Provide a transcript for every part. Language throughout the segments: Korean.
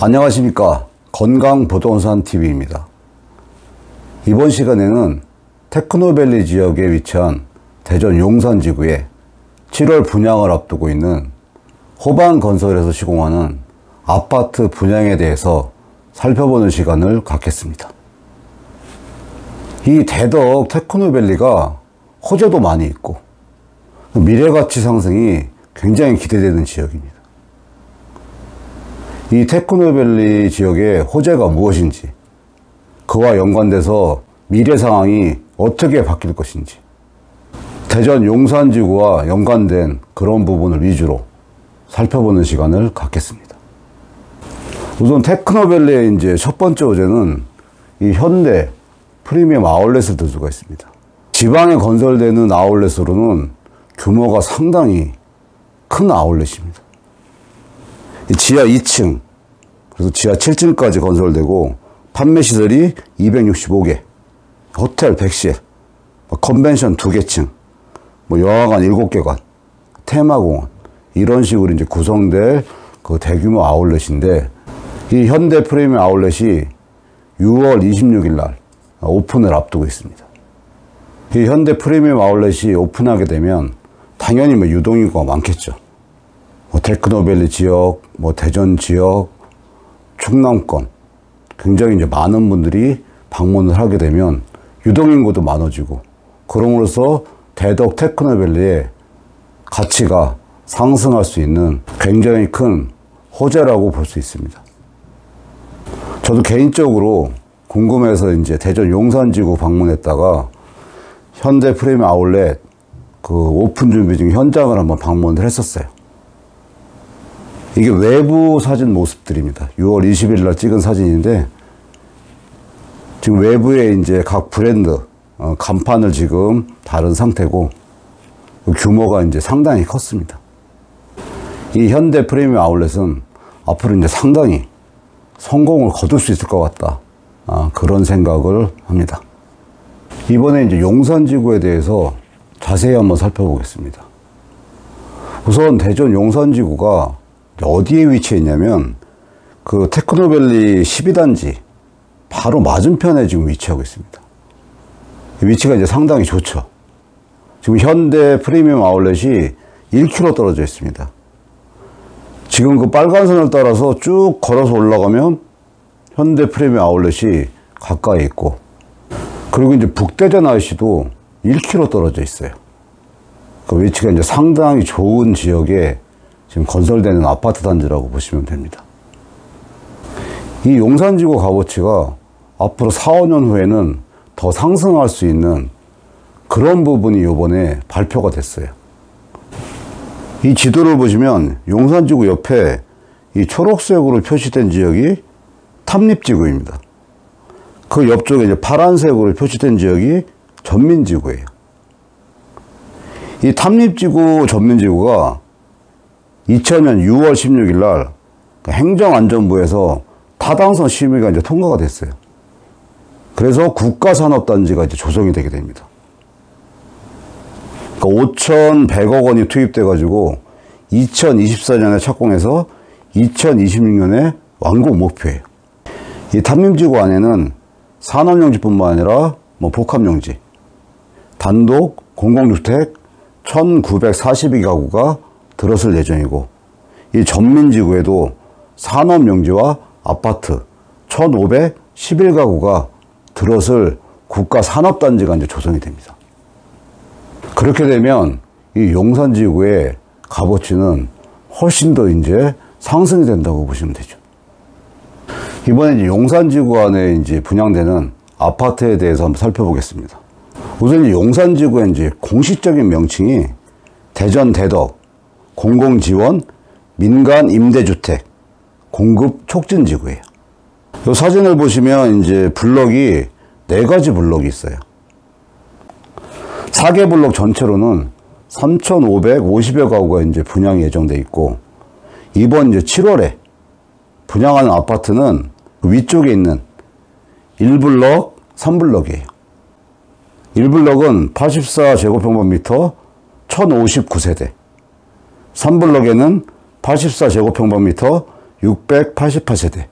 안녕하십니까. 건강부동산TV입니다. 이번 시간에는 테크노밸리 지역에 위치한 대전 용산지구에 7월 분양을 앞두고 있는 호반건설에서 시공하는 아파트 분양에 대해서 살펴보는 시간을 갖겠습니다. 이 대덕 테크노밸리가 호재도 많이 있고 미래가치 상승이 굉장히 기대되는 지역입니다. 이 테크노밸리 지역의 호재가 무엇인지, 그와 연관돼서 미래 상황이 어떻게 바뀔 것인지, 대전 용산지구와 연관된 그런 부분을 위주로 살펴보는 시간을 갖겠습니다. 우선 테크노밸리의 이제 첫 번째 호재는 이 현대 프리미엄 아울렛을 들 수가 있습니다. 지방에 건설되는 아울렛으로는 규모가 상당히 큰 아울렛입니다. 지하 2층, 그래서 지하 7층까지 건설되고 판매시설이 265개, 호텔 100실, 컨벤션 2개층, 영화관 7개관, 테마공원, 이런 식으로 이제 구성될 그 대규모 아울렛인데, 이 현대 프리미엄 아울렛이 6월 26일 날 오픈을 앞두고 있습니다. 이 현대 프리미엄 아울렛이 오픈하게 되면 당연히 유동인구가 많겠죠. 테크노밸리 지역, 대전 지역, 충남권, 굉장히 이제 많은 분들이 방문을 하게 되면 유동인구도 많아지고, 그럼으로써 대덕 테크노밸리의 가치가 상승할 수 있는 굉장히 큰 호재라고 볼 수 있습니다. 저도 개인적으로 궁금해서 이제 대전 용산지구 방문했다가 현대 프리미엄 아울렛 그 오픈 준비 중 현장을 한번 방문을 했었어요. 이게 외부 사진 모습들입니다. 6월 20일 날 찍은 사진인데, 지금 외부에 이제 각 브랜드 간판을 지금 다른 상태고, 규모가 이제 상당히 컸습니다. 이 현대 프리미엄 아울렛은 앞으로 이제 상당히 성공을 거둘 수 있을 것 같다. 그런 생각을 합니다. 이번에 이제 용산지구에 대해서 자세히 한번 살펴보겠습니다. 우선 대전 용산지구가 어디에 위치해 있냐면, 그 테크노밸리 12단지 바로 맞은편에 지금 위치하고 있습니다. 위치가 이제 상당히 좋죠. 지금 현대 프리미엄 아울렛이 1km 떨어져 있습니다. 지금 그 빨간 선을 따라서 쭉 걸어서 올라가면 현대 프리미엄 아울렛이 가까이 있고, 그리고 이제 북대전 IC도 1km 떨어져 있어요. 그 위치가 이제 상당히 좋은 지역에 지금 건설되는 아파트 단지라고 보시면 됩니다. 이 용산지구 값어치가 앞으로 4, 5년 후에는 더 상승할 수 있는 그런 부분이 이번에 발표가 됐어요. 이 지도를 보시면 용산지구 옆에 이 초록색으로 표시된 지역이 탐립지구입니다. 그 옆쪽에 이제 파란색으로 표시된 지역이 전민지구예요. 이 탐립지구 전민지구가 2000년 6월 16일 날 행정안전부에서 타당성 심의가 이제 통과가 됐어요. 그래서 국가산업단지가 이제 조성이 되게 됩니다. 그러니까 5,100억 원이 투입돼 가지고 2024년에 착공해서 2026년에 완공 목표예요. 이 탐림지구 안에는 산업용지뿐만 아니라 복합용지, 단독 공공주택 1,942가구가 들어설 예정이고, 이 전민지구에도 산업용지와 아파트 1,511가구가 들어설 국가산업단지가 이제 조성이 됩니다. 그렇게 되면 이 용산지구의 값어치는 훨씬 더 이제 상승이 된다고 보시면 되죠. 이번에 이제 용산지구 안에 이제 분양되는 아파트에 대해서 한번 살펴보겠습니다. 우선 이제 용산지구의 이제 공식적인 명칭이 대전 대덕 공공지원 민간 임대주택 공급 촉진지구예요. 이 사진을 보시면 이제 블럭이 4가지 블럭이 있어요. 4개 블럭 전체로는 3,550여 가구가 이제 분양이 예정돼 있고, 이번 이제 7월에 분양하는 아파트는 위쪽에 있는 1블럭, 3블럭이에요. 1블럭은 84제곱평방미터 1059세대, 3블럭에는 84제곱평방미터 688세대,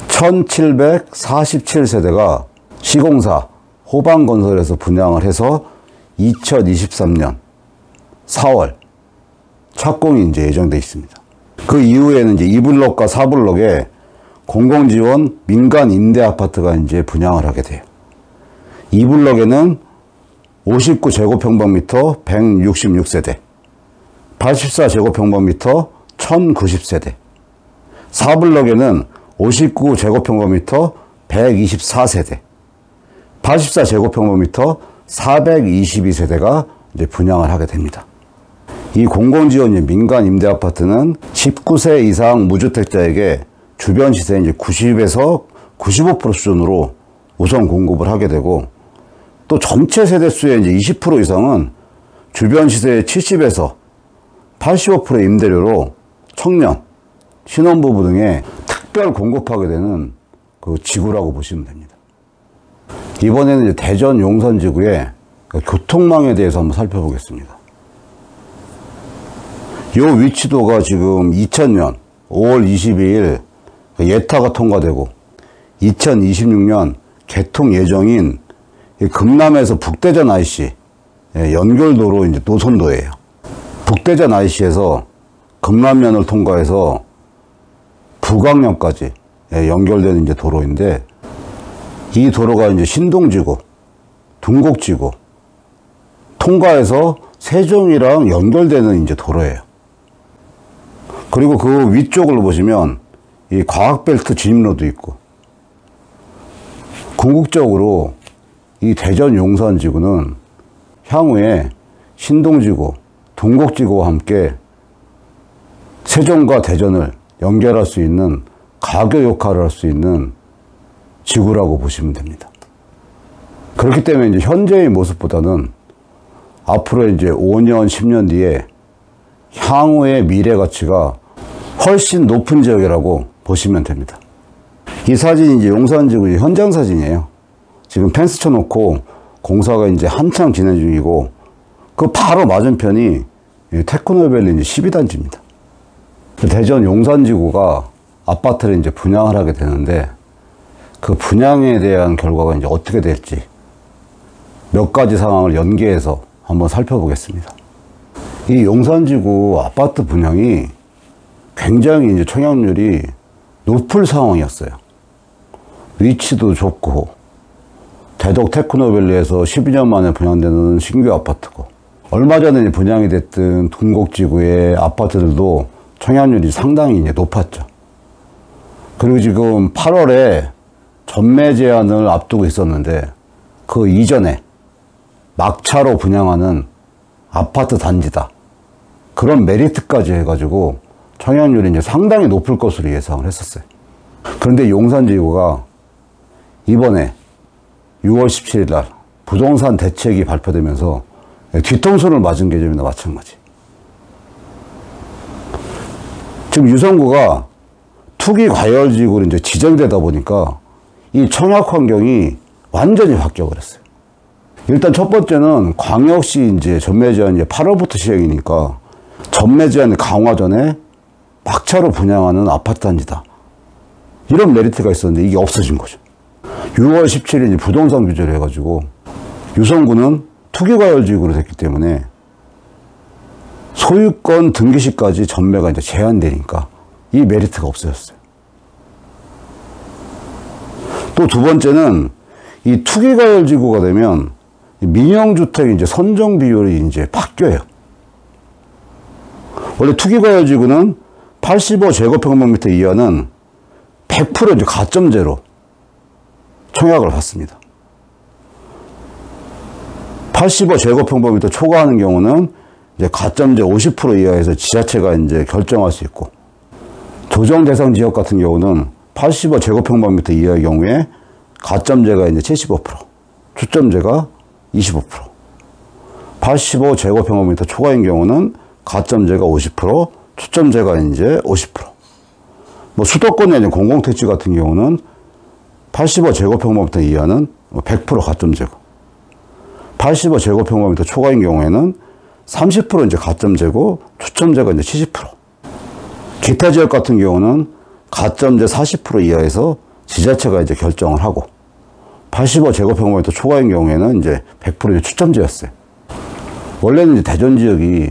1747세대가 시공사 호방건설에서 분양을 해서 2023년 4월 착공이 이제 예정되어 있습니다. 그 이후에는 이제 2블럭과 4블럭에 공공지원 민간 임대 아파트가 이제 분양을 하게 돼요. 2블럭에는 59제곱평방미터 166세대, 84제곱평방미터 1090세대, 4블럭에는 59제곱평방미터 124세대, 84제곱평방미터 422세대가 이제 분양을 하게 됩니다. 이 공공지원 민간 임대 아파트는 19세 이상 무주택자에게 주변 시세 이제 90에서 95% 수준으로 우선 공급을 하게 되고, 또 전체 세대수의 이제 20% 이상은 주변 시세의 70에서 85%의 임대료로 청년, 신혼부부 등에 특별 공급하게 되는 그 지구라고 보시면 됩니다. 이번에는 이제 대전 용산지구의 교통망에 대해서 한번 살펴보겠습니다. 이 위치도가 지금 2000년 5월 22일 예타가 통과되고 2026년 개통 예정인 금남에서 북대전 IC 연결도로 이제 노선도예요. 북대전 IC에서 금남면을 통과해서 북왕역까지 연결되는 이제 도로인데, 이 도로가 이제 신동지구, 둔곡지구 통과해서 세종이랑 연결되는 이제 도로예요. 그리고 그 위쪽을 보시면 이 과학벨트 진입로도 있고, 궁극적으로 이 대전 용산지구는 향후에 신동지구, 둔곡지구와 함께 세종과 대전을 연결할 수 있는 가교 역할을 할 수 있는 지구라고 보시면 됩니다. 그렇기 때문에 이제 현재의 모습보다는 앞으로 이제 5년, 10년 뒤에 향후의 미래 가치가 훨씬 높은 지역이라고 보시면 됩니다. 이 사진이 이제 용산지구 현장 사진이에요. 지금 펜스 쳐놓고 공사가 이제 한창 진행 중이고, 그 바로 맞은편이 테크노밸리 이제 12단지입니다. 대전 용산지구가 아파트를 이제 분양을 하게 되는데, 그 분양에 대한 결과가 이제 어떻게 될지 몇 가지 상황을 연계해서 한번 살펴보겠습니다. 이 용산지구 아파트 분양이 굉장히 이제 청약률이 높을 상황이었어요. 위치도 좋고, 대덕 테크노밸리에서 12년 만에 분양되는 신규 아파트고, 얼마 전에 분양이 됐던 둔곡지구의 아파트들도 청약률이 상당히 이제 높았죠. 그리고 지금 8월에 전매 제한을 앞두고 있었는데, 그 이전에 막차로 분양하는 아파트 단지다, 그런 메리트까지 해가지고 청약률이 이제 상당히 높을 것으로 예상을 했었어요. 그런데 용산지구가 이번에 6월 17일 날 부동산 대책이 발표되면서 뒤통수를 맞은 개념이나 마찬가지. 지금 유성구가 투기 과열지구로 이제 지정되다 보니까 이 청약 환경이 완전히 바뀌어 버렸어요. 일단 첫 번째는 광역시 이제 전매 제한 이제 8월부터 시행이니까 전매 제한 강화 전에 막차로 분양하는 아파트 단지다, 이런 메리트가 있었는데 이게 없어진 거죠. 6월 17일 이제 부동산 규제를 해가지고 유성구는 투기과열지구로 됐기 때문에 소유권 등기 시까지 전매가 이제 제한되니까 이 메리트가 없어졌어요. 또 두 번째는 이 투기과열지구가 되면 민영주택 이제 선정 비율이 이제 바뀌어요. 원래 투기과열지구는 85제곱평방미터 이하는 100% 이제 가점제로 청약을 받습니다. 85제곱평방미터 초과하는 경우는 이제 가점제 50% 이하에서 지자체가 이제 결정할 수 있고, 조정 대상 지역 같은 경우는 85제곱평방미터 이하의 경우에 가점제가 이제 75%, 추점제가 25%, 85제곱평방미터 초과인 경우는 가점제가 50%, 추점제가 이제 50%. 뭐 수도권의 이제 공공택지 같은 경우는 85제곱평방미터 이하는 100% 가점제고, 85제곱평방미터 초과인 경우에는 30% 이제 가점제고, 추첨제가 이제 70%. 기타 지역 같은 경우는 가점제 40% 이하에서 지자체가 이제 결정을 하고 85제곱평방미터 초과인 경우에는 이제 100% 추첨제였어요. 원래는 이제 대전 지역이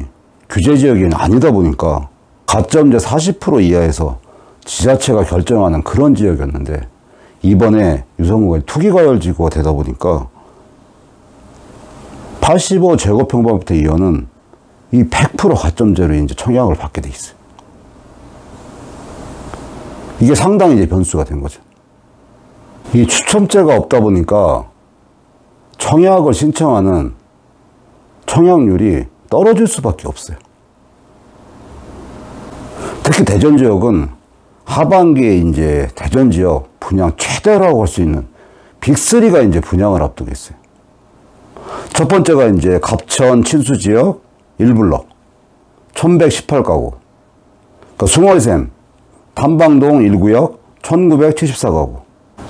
규제 지역이 아니다 보니까 가점제 40% 이하에서 지자체가 결정하는 그런 지역이었는데 이번에 유성구가 투기과열지구가 되다 보니까 85제곱평방미터 이하는 이 100% 가점제로 이제 청약을 받게 돼 있어요. 이게 상당히 이제 변수가 된 거죠. 이 추첨제가 없다 보니까 청약을 신청하는 청약률이 떨어질 수밖에 없어요. 특히 대전 지역은 하반기에 이제 대전 지역 분양 최대라고 할 수 있는 빅3가 이제 분양을 앞두고 있어요. 첫 번째가 이제 갑천 친수 지역 1블럭 1118가구. 그러니까 숭월샘 단방동 1구역 1974가구.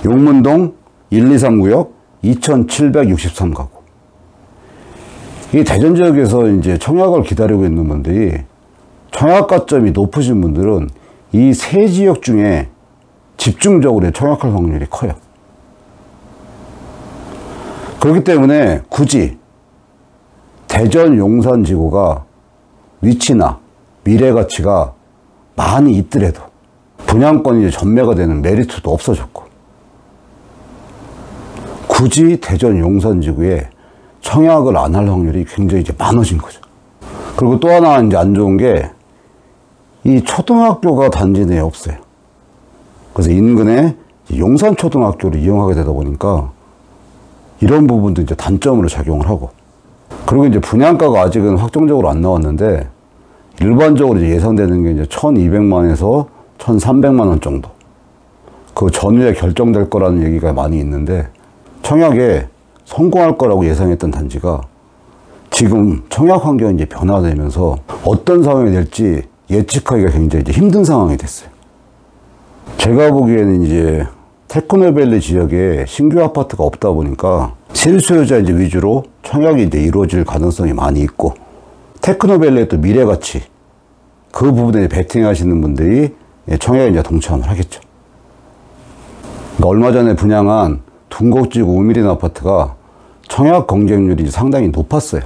용문동 1, 2, 3구역 2763가구. 이 대전 지역에서 이제 청약을 기다리고 있는 분들이 청약가점이 높으신 분들은 이 세 지역 중에 집중적으로 청약할 확률이 커요. 그렇기 때문에 굳이 대전 용산지구가 위치나 미래 가치가 많이 있더라도 분양권이 전매가 되는 메리트도 없어졌고 굳이 대전 용산지구에 청약을 안 할 확률이 굉장히 이제 많아진 거죠. 그리고 또 하나 이제 안 좋은 게 이 초등학교가 단지 내에 없어요. 그래서 인근에 용산초등학교를 이용하게 되다 보니까 이런 부분도 이제 단점으로 작용을 하고 그리고 이제 분양가가 아직은 확정적으로 안 나왔는데 일반적으로 이제 예상되는 게 이제 1,200만에서 1,300만 원 정도 그 전후에 결정될 거라는 얘기가 많이 있는데 청약에 성공할 거라고 예상했던 단지가 지금 청약 환경이 이제 변화되면서 어떤 상황이 될지 예측하기가 굉장히 이제 힘든 상황이 됐어요. 제가 보기에는 이제 테크노밸리 지역에 신규 아파트가 없다 보니까 실소유자 이제 위주로 청약이 이제 이루어질 가능성이 많이 있고 테크노밸리의 또 미래 가치 그 부분에 베팅하시는 분들이 청약에 이제 동참을 하겠죠. 그러니까 얼마 전에 분양한 둔곡지구 우미린 아파트가 청약 경쟁률이 상당히 높았어요.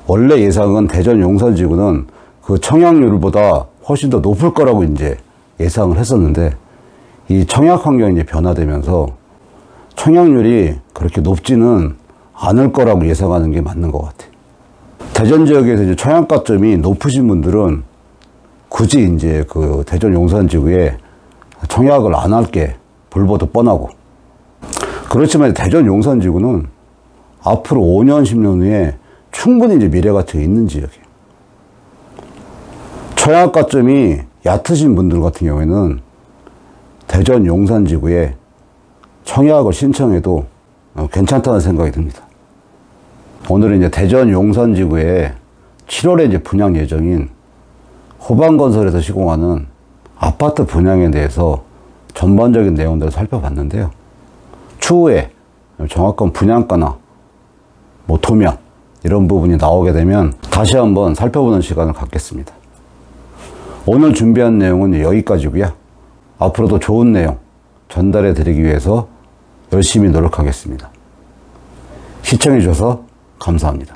원래 예상은 대전 용산지구는 그 청약률보다 훨씬 더 높을 거라고 이제 예상을 했었는데 이 청약 환경이 이제 변화되면서 청약률이 그렇게 높지는 않을 거라고 예상하는 게 맞는 것 같아요. 대전 지역에서 이제 청약가점이 높으신 분들은 굳이 이제 그 대전 용산지구에 청약을 안 할 게 불보듯 뻔하고 그렇지만 대전 용산지구는 앞으로 5년, 10년 후에 충분히 이제 미래 가치가 있는 지역이에요. 청약가점이 얕으신 분들 같은 경우에는 대전 용산지구에 청약을 신청해도 괜찮다는 생각이 듭니다. 오늘은 이제 대전 용산지구에 7월에 이제 분양 예정인 호반건설에서 시공하는 아파트 분양에 대해서 전반적인 내용들을 살펴봤는데요. 추후에 정확한 분양가나 뭐 도면 이런 부분이 나오게 되면 다시 한번 살펴보는 시간을 갖겠습니다. 오늘 준비한 내용은 여기까지고요. 앞으로도 좋은 내용 전달해 드리기 위해서 열심히 노력하겠습니다. 시청해 주셔서 감사합니다.